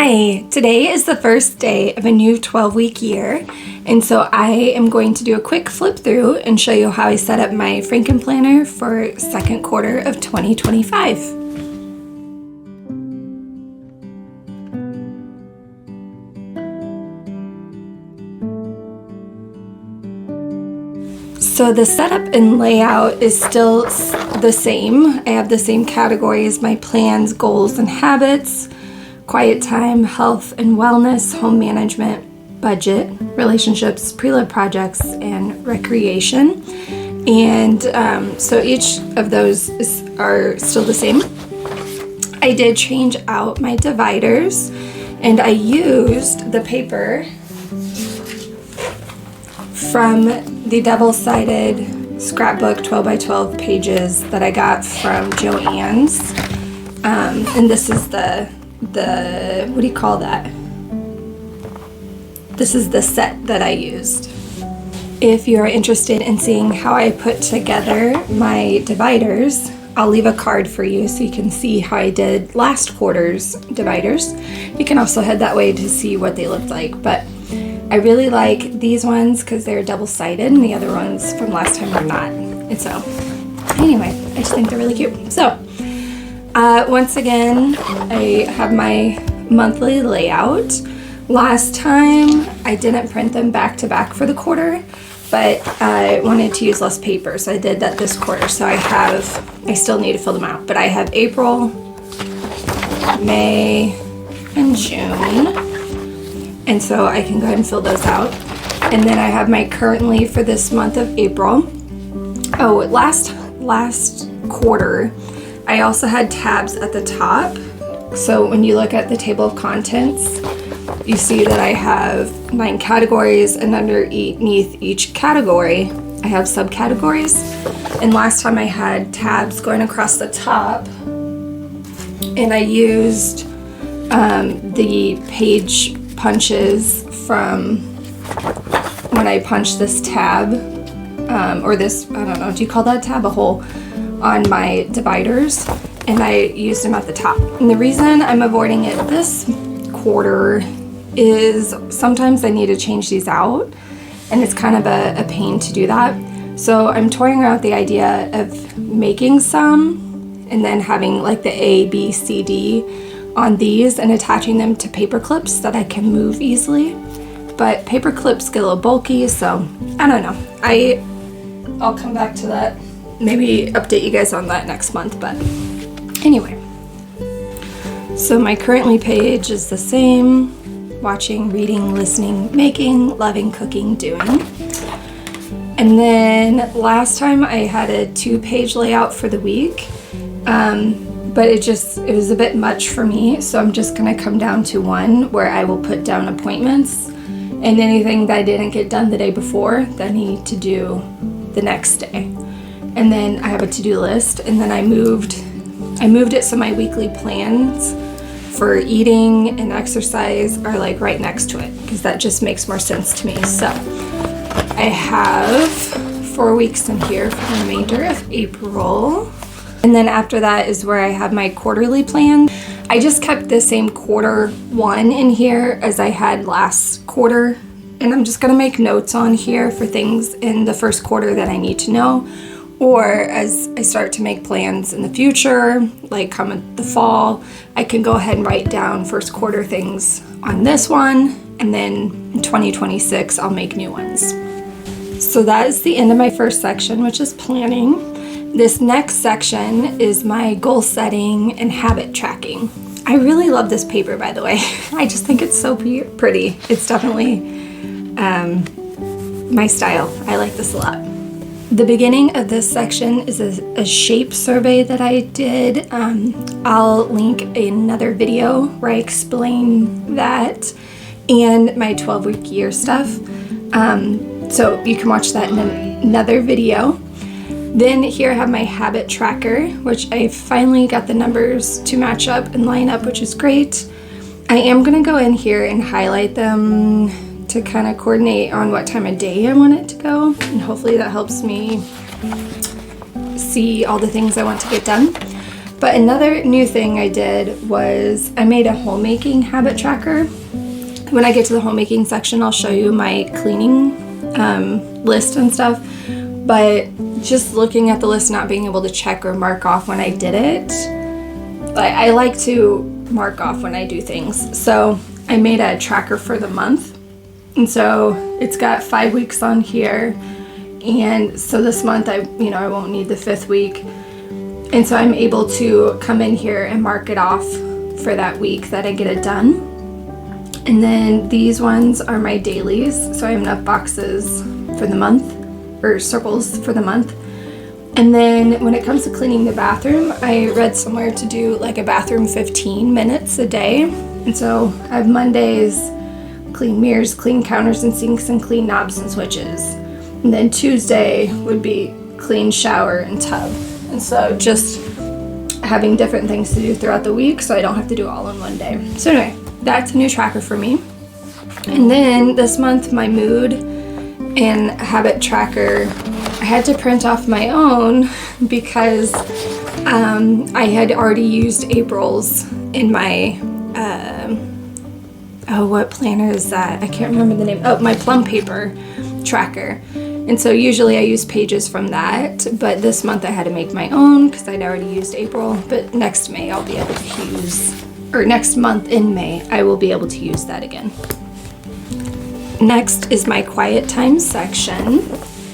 Hi, today is the first day of a new 12-week year, and so I am going to do a quick flip through and show you how I set up my Franken-Planner for second quarter of 2025. So the setup and layout is still the same. I have the same categories: my plans, goals, and habits, quiet time, health and wellness, home management, budget, relationships, pre-love projects, and recreation. And so each of those are still the same. I did change out my dividers, and I used the paper from the double-sided scrapbook 12 by 12 pages that I got from Joann's. And this is the what do you call that? This is the set that I used. If you're interested in seeing how I put together my dividers, I'll leave a card for you so you can see how I did last quarter's dividers. You can also head that way to see what they looked like, but I really like these ones because they're double-sided and the other ones from last time are not. And so anyway, I just think they're really cute. So once again, I have my monthly layout. Last time I didn't print them back to back for the quarter, but I wanted to use less paper, so I did that this quarter. So I still need to fill them out, but I have April, May, and June. And so I can go ahead and fill those out. And then I have my currently for this month of April. Oh, last quarter, I also had tabs at the top. So when you look at the table of contents, you see that I have 9 categories, and underneath each category, I have subcategories. And last time I had tabs going across the top, and I used the page punches from when I punched this tab, or this, I don't know, do you call that tab a hole, on my dividers, and I used them at the top. And the reason I'm avoiding it this quarter is sometimes I need to change these out, and it's kind of a pain to do that. So I'm toying around with the idea of making some and then having like the A, B, C, D on these and attaching them to paper clips that I can move easily. But paper clips get a little bulky, so I don't know. I'll come back to that. Maybe update you guys on that next month, but anyway. So my currently page is the same: watching, reading, listening, making, loving, cooking, doing. And then last time I had a 2-page layout for the week, but it was a bit much for me, so I'm just gonna come down to 1 where I will put down appointments and anything that I didn't get done the day before that I need to do the next day. And then I have a to-do list, and then I moved it so my weekly plans for eating and exercise are like right next to it, because that just makes more sense to me. So I have 4 weeks in here for the remainder of April. And then after that is where I have my quarterly plan. I just kept the same quarter 1 in here as I had last quarter. And I'm just gonna make notes on here for things in the first quarter that I need to know, or as I start to make plans in the future, like come in the fall, I can go ahead and write down first quarter things on this one, and then in 2026, I'll make new ones. So that is the end of my first section, which is planning. This next section is my goal setting and habit tracking. I really love this paper, by the way. I just think it's so pretty. It's definitely my style. I like this a lot. The beginning of this section is a shape survey that I did. I'll link another video where I explain that and my 12-week year stuff. So you can watch that in another video. Then here I have my habit tracker, which I finally got the numbers to match up and line up, which is great. I am gonna go in here and highlight them to kind of coordinate on what time of day I want it to go, and hopefully that helps me see all the things I want to get done. But another new thing I did was I made a homemaking habit tracker. When I get to the homemaking section, I'll show you my cleaning list and stuff. But just looking at the list, not being able to check or mark off when I did it, I like to mark off when I do things. So I made a tracker for the month. And so it's got 5 weeks on here. And so this month I won't need the 5th week. And so I'm able to come in here and mark it off for that week that I get it done. And then these ones are my dailies. So I have enough boxes for the month, or circles for the month. And then when it comes to cleaning the bathroom, I read somewhere to do like a bathroom 15 minutes a day. And so I have Mondays, clean mirrors, clean counters and sinks, and clean knobs and switches. And then Tuesday would be clean shower and tub. And so just having different things to do throughout the week so I don't have to do it all in one day. So anyway, that's a new tracker for me. And then this month, my mood and habit tracker, I had to print off my own because I had already used April's in my, what planner is that? I can't remember the name. Oh, my plum paper tracker. And so usually I use pages from that, but this month I had to make my own because I'd already used April. But next May I'll be able to use, or next month in May, I will be able to use that again. Next is my quiet time section.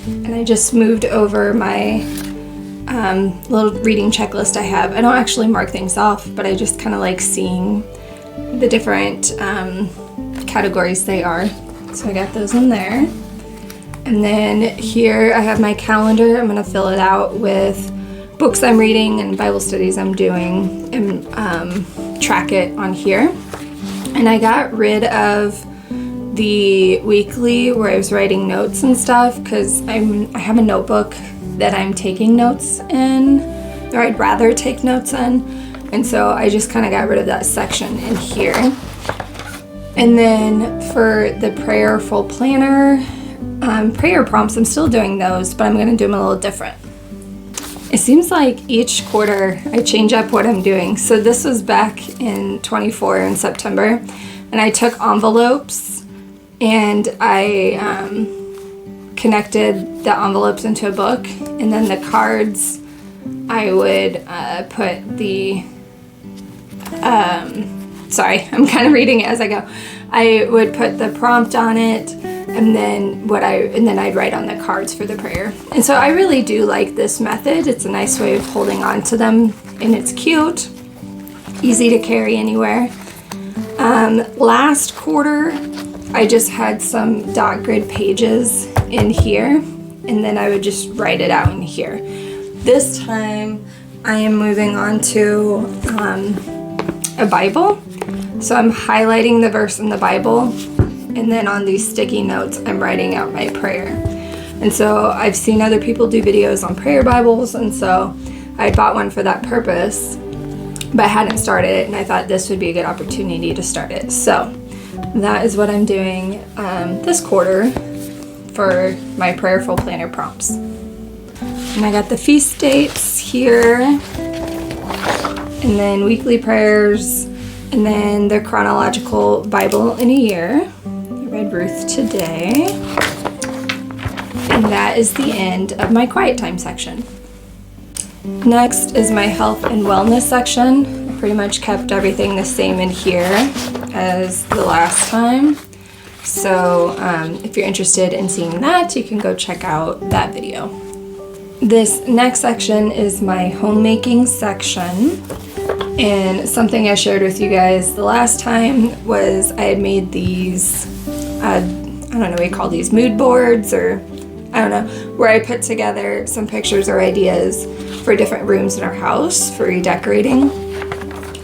And I just moved over my little reading checklist I have. I don't actually mark things off, but I just kind of like seeing the different categories they are. So I got those in there. And then here I have my calendar. I'm going to fill it out with books I'm reading and Bible studies I'm doing and track it on here. And I got rid of the weekly where I was writing notes and stuff because I have a notebook that I'm taking notes in, or I'd rather take notes in. And so I just kind of got rid of that section in here. And then for the prayerful planner, prayer prompts, I'm still doing those, but I'm going to do them a little different. It seems like each quarter I change up what I'm doing. So this was back in 24 in September, and I took envelopes and I connected the envelopes into a book, and then the cards I would put the sorry, I'm kind of reading it as I go. I would put the prompt on it, and then I'd write on the cards for the prayer. And so I really do like this method. It's a nice way of holding on to them, and it's cute, easy to carry anywhere. Last quarter, I just had some dot grid pages in here, and then I would just write it out in here. This time, I am moving on to a Bible. So I'm highlighting the verse in the Bible, and then on these sticky notes, I'm writing out my prayer. And so I've seen other people do videos on prayer Bibles, and so I bought one for that purpose, but I hadn't started it, and I thought this would be a good opportunity to start it. So that is what I'm doing this quarter for my prayerful planner prompts. And I got the feast dates here, and then weekly prayers, and then the chronological Bible in a year. I read Ruth today. And that is the end of my quiet time section. Next is my health and wellness section. I pretty much kept everything the same in here as the last time. So if you're interested in seeing that, you can go check out that video. This next section is my homemaking section. And something I shared with you guys the last time was I had made these, I don't know what you call these, mood boards, or I don't know, where I put together some pictures or ideas for different rooms in our house for redecorating.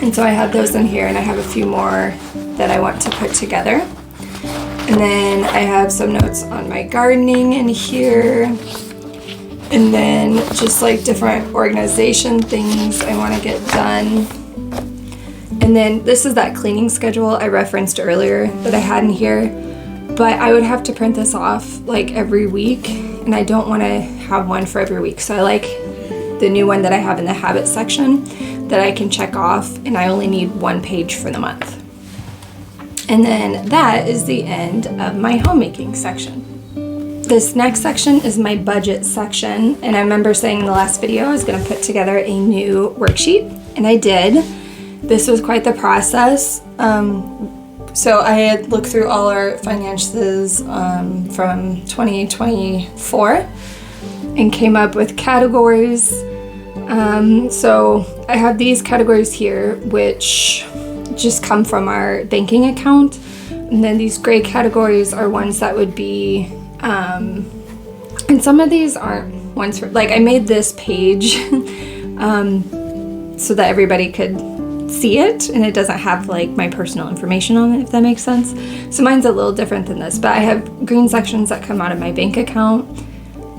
And so I have those in here, and I have a few more that I want to put together. And then I have some notes on my gardening in here. And then just like different organization things I want to get done. And then this is that cleaning schedule I referenced earlier that I had in here. But I would have to print this off like every week, and I don't want to have one for every week. So I like the new one that I have in the habit section. that I can check off, and I only need 1 page for the month. And then that is the end of my homemaking section. This next section is my budget section, and I remember saying in the last video I was going to put together a new worksheet, and I did. This was quite the process. So I had looked through all our finances from 2024 and came up with categories. So I have these categories here, which just come from our banking account. And then these gray categories are ones that would be, and some of these aren't ones for, like I made this page so that everybody could see it, and it doesn't have like my personal information on it, if that makes sense. So mine's a little different than this, but I have green sections that come out of my bank account.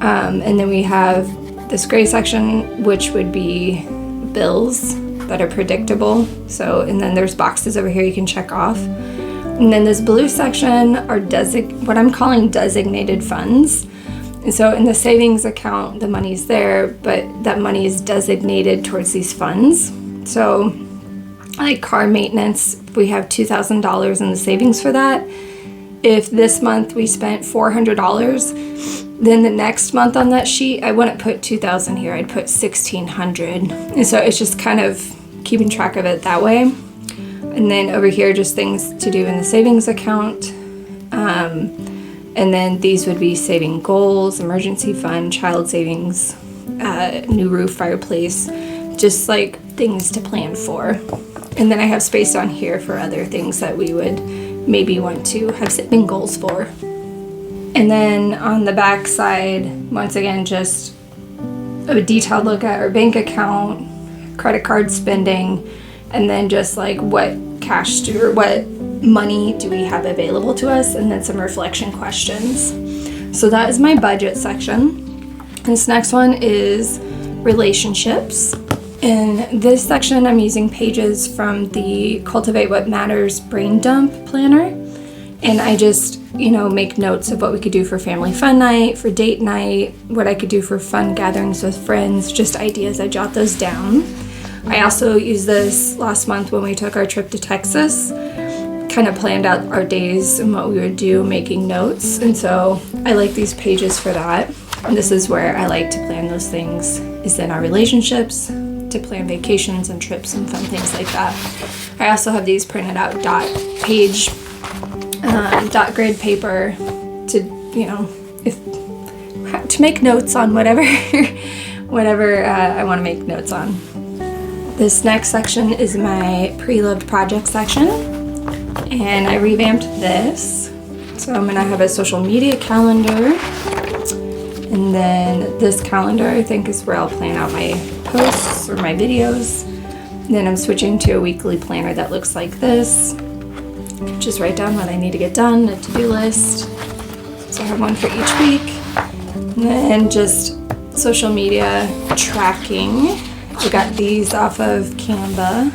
And then we have this gray section, which would be bills that are predictable. So, and then there's boxes over here you can check off. And then this blue section are what I'm calling designated funds. And so in the savings account, the money's there, but that money is designated towards these funds. So like car maintenance, we have $2,000 in the savings for that. If this month we spent $400, then the next month on that sheet, I wouldn't put $2,000 here, I'd put $1,600. And so it's just kind of keeping track of it that way. And then over here, just things to do in the savings account. And then these would be saving goals, emergency fund, child savings, new roof, fireplace, just like things to plan for. And then I have space on here for other things that we would maybe want to have saving goals for. And then on the back side, once again, just a detailed look at our bank account, credit card spending, and then just like what money do we have available to us, and then some reflection questions. So that is my budget section. This next one is relationships. In this section, I'm using pages from the Cultivate What Matters Brain Dump Planner. And I just, make notes of what we could do for family fun night, for date night, what I could do for fun gatherings with friends, just ideas. I jot those down. I also used this last month when we took our trip to Texas, kind of planned out our days and what we would do, making notes. And so I like these pages for that. And this is where I like to plan those things, is in our relationships, to plan vacations and trips and fun things like that. I also have these printed out dot grid paper to, to make notes on whatever I want to make notes on. This next section is my pre-loved project section, and I revamped this. So I'm gonna have a social media calendar, and then this calendar I think is where I'll plan out my posts or my videos. And then I'm switching to a weekly planner that looks like this. Just write down what I need to get done, a to-do list. So I have one for each week. And then just social media tracking. I got these off of Canva.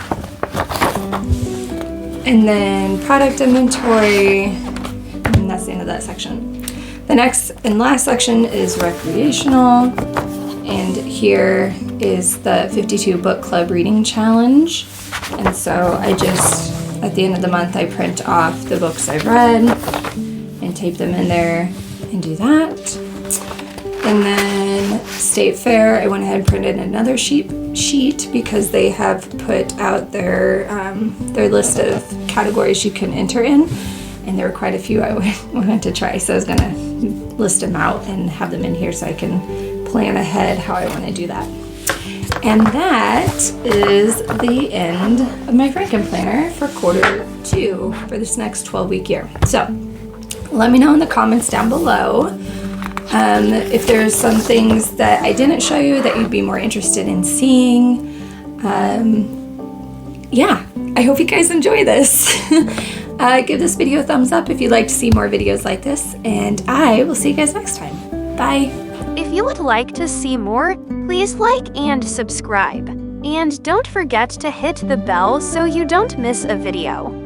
And then product inventory, and that's the end of that section. The next and last section is recreational, and here is the 52 book club reading challenge. And so I just, at the end of the month, I print off the books I've read and tape them in there and do that. And then State Fair, I went ahead and printed another sheet because they have put out their list of categories you can enter in, and there were quite a few I wanted to try, so I was gonna list them out and have them in here so I can plan ahead how I want to do that. And that is the end of my Franken-Planner for Q2 for this next 12-week year. So let me know in the comments down below if there's some things that I didn't show you that you'd be more interested in seeing. Yeah, I hope you guys enjoy this. Give this video a thumbs up if you'd like to see more videos like this, and I will see you guys next time. Bye. If you would like to see more, please like and subscribe. And don't forget to hit the bell so you don't miss a video.